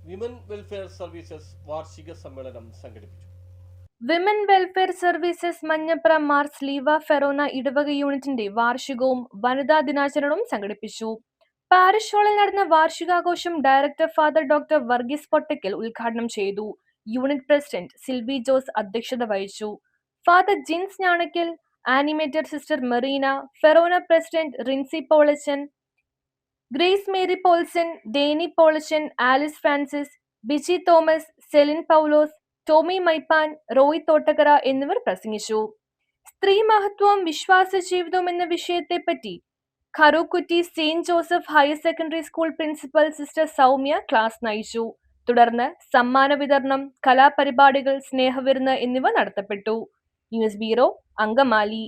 Women welfare services വാർഷിക സമ്മേളനം സംഘടിപ്പിച്ചു. Women welfare services Manjapra Mar Sleeva Forane ഇടവക യൂണിറ്റിന്റെ വാർഷികവും വനിതാ ദിനാചരണവും സംഘടിപ്പിച്ചു. പാരിഷ് ഹാളിൽ നടന്ന വാർഷികാഘോഷം director father doctor Varghese Pottakkal ഉദ്ഘാടനം ചെയ്തു. യൂണിറ്റ് പ്രസിഡന്റ് സിൽവി ജോസ് അധ്യക്ഷത വഹിച്ചു. Father Jins Njanakkal, animator sister Merina, Forane president Rincy Polachan, Grace Mary Polson, Deny Polachan, Alice Francis, Biji Thomas, Celine Paulose, Tomy Maippan, Roy Thottakkara എന്നിവർ പ്രസംഗിച്ചു. സ്ത്രീ മഹത്വവും വിശ്വാസ ജീവിതവും എന്ന വിഷയത്തെപ്പറ്റി Karukutty saint Joseph higher secondary school principal sister Soumya class നയിച്ചു. തുടർന്ന് സമ്മാന വിതരണം, കലാപരിപാടികൾ, സ്നേഹവിരുന്ന് എന്നിവ നടത്തപ്പെട്ടു. News bureau, Angamaly.